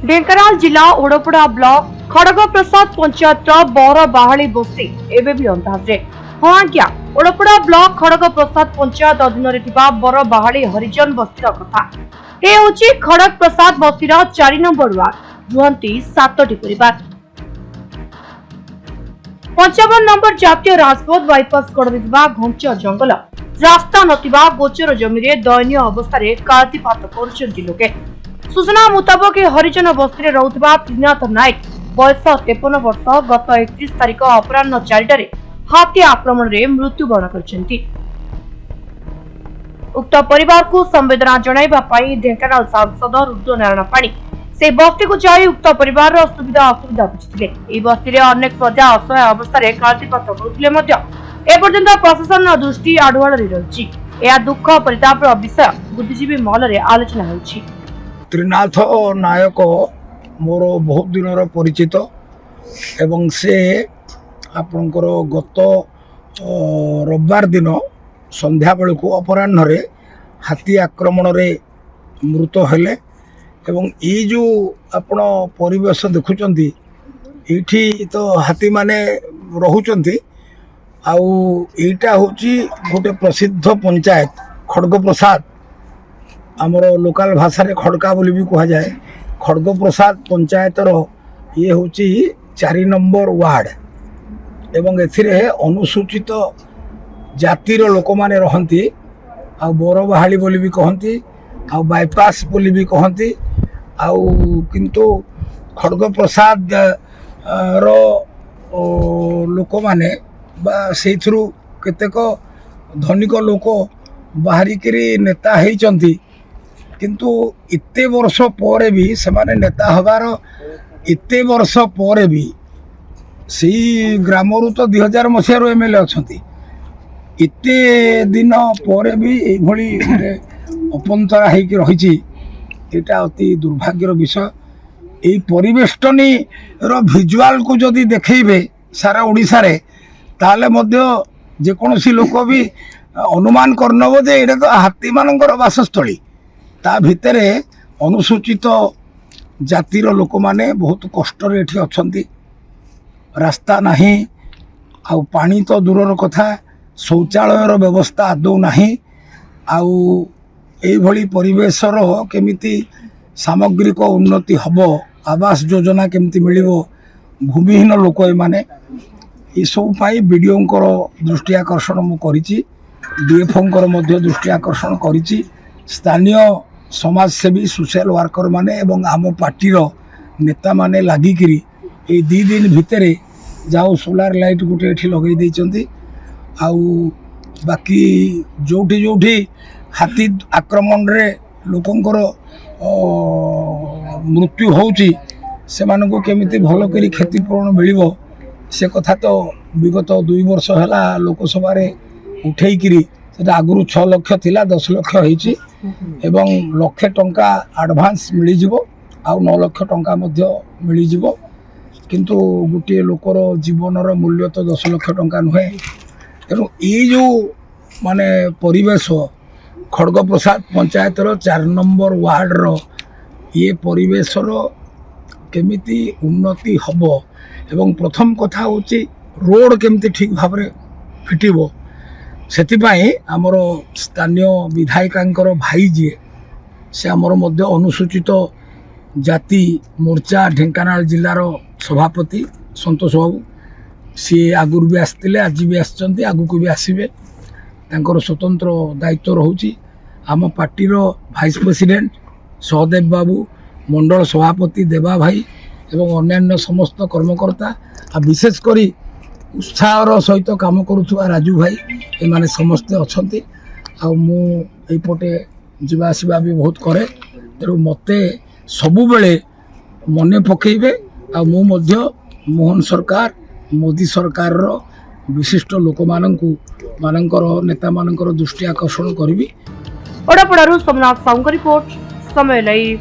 ढेंकानाल जिला ओडपड़ा ब्लॉक खड़ग प्रसाद पंचायत बर बाहाली बस्ती एवं भी अंदाजे। हाँ आज्ञा, ओडपड़ा ब्लॉक खड़ग प्रसाद पंचायत अधीन बर बाहाली हरिजन बस्ती कथा। ये हूँ खड़ग प्रसाद बस्तीर 4 नंबर वार्ड। रुहती 7टी परिवार। 55 नंबर जातीय राजपथ बाईपास कड़े घंच जंगल रास्ता नथिबा गोचर जमी दयनीय अवस्था कालातीपात कर लोके। सूचना मुताबक हरिजन बस्ती रोकथि त्रिनाथ नायक बयस 53 वर्ष गत 31 तारिख अपराह 4टार हाथी आक्रमण में मृत्युवरण कर उक्त परिवार को संवेदना जणाई ढेंकानाल सांसद रुद्रनारायण पाणी से बस्ती को जाई उक्त परिवार सुविधा असुविधा बुझिथिले। बस्ती में अनेक प्रजा असहाय अवस्था कालातीपात करुले प्रशासन दृष्टि आढ़ुआड़ रही। यह दुख परिताप विषय बुद्धिजीवी महल में आलोचना होछि। त्रिनाथ नायक मोर बहुत दिन परिचित एवं से आपणकर गत रविवार दिन संध्या बेलू अपराह्न हाथी आक्रमण रे मृत हेले। एवं ये जो आपण परिवेश देखुंट ये तो हाथी माने रोचंती आईटा हूँ गोटे प्रसिद्ध पंचायत खड़ग प्रसाद आमर लोकल भाषा रे खड़का बोली भी कह जाए। खड़ग प्रसाद पंचायतर ये हूँ 4 नंबर वार्ड एवं एथिरे अनुसूचित जातिर लोक माने रहंती आ बोर बाहाली बोली भी कहती आ बाईपास बोली भी कहती किंतु खड़ग प्रसाद रो लोक माने से केतेक धनिक लोक बाहरिकी नेता होती किंतु इते वर्ष पर भी सेमाने नेता हबार इते वर्ष पर भी सी ग्राम तो 2000 मसीह एमएलए अच्छा इते दिन पर भी ये अपंतरा होकर रही। यहाँ अति दुर्भाग्यर विषय। यही परिवेष्टनी भिजुआल को जदि देखेबे सारा ओडिशा रे ताले मध्य जेकोसी लोक भी अनुमान करनब जे ये तो हाथी मानकर बासस्थली ता भितरे अनुसूचित जातिर लोक माने बहुत कष्ट अच्छा। रास्ता नहीं आउ पानी तो दूरर कथा शौचालयर व्यवस्था आदौ नहीं आउ परिवेशर केमिति सामग्रिक उन्नति हब आवास योजना केमिति मिलिबो भूमिहीन लोक माने ये सब पाई बीडीओंकर दृष्टि आकर्षण मु करिछि डीएफओंकर मध्य दृष्टि आकर्षण करिछि स्थानीय समाजसेवी सोशल वर्कर माने एवं आम पार्टी नेता माने लागिकिरी ए 2 दिन भितरे जाओ सोलार लाइट गोटे एठी लगे देइचंती आउ बाकी जोठी जोठी हाथी आक्रमण रे लोकंकर मृत्यु होउची से मानको केमिति भलो करी क्षतिपूरण मिलिबो से कथा तो विगत 2 वर्ष हैला लोकसभा रे उठेइकिरी सेटा आगुरु 6 लाख थिला 10 लाख होईची एवं लक्षे टंका एडवांस मिली जिवो आउ 9 लाख टंका मध्य मिली जिवो किंतु गोटे लोकर जीवनर मूल्य तो 10 लाख टंका नुहे। तेणु ये जो माने परिवेश खड़ग प्रसाद पंचायतर 4 नंबर वार्ड रो ये परिवेशर केमिति उन्नति हब एवं प्रथम कथा होची रोड केमिति ठीक भाव रे फिटिबो सेतिपाई आमर स्थानीय विधायिकांकर भाई जी से आमर मध्य अनुसूचित जाति मोर्चा ढेंकानाल जिलार सभापति संतोष बाबू सी आगुर भी आसते आज भी आसचंती आगु भी आसबे तांकर स्वतंत्र दायित्व रहुची। आम पार्टीर भाइस प्रेसिडेंट सहदेव बाबू मंडल सभापति देवा भाई एवं अन्यान्य समस्त कर्मकर्ता आ विशेषकर उत्साहर सहित काम करुवा राजू भाई ए माने समस्ते अच्छे आईपटे जीवा आसवा भी बहुत करे। तेणु मते सबुबले मने पकेबे आ मु मध्य मोहन सरकार मोदी सरकार रो विशिष्ट लोक मानकर नेता मानकर दृष्टि आकर्षण करी। ओडापड़ारू सोमनाथ साहू रिपोर्ट समय लाइव।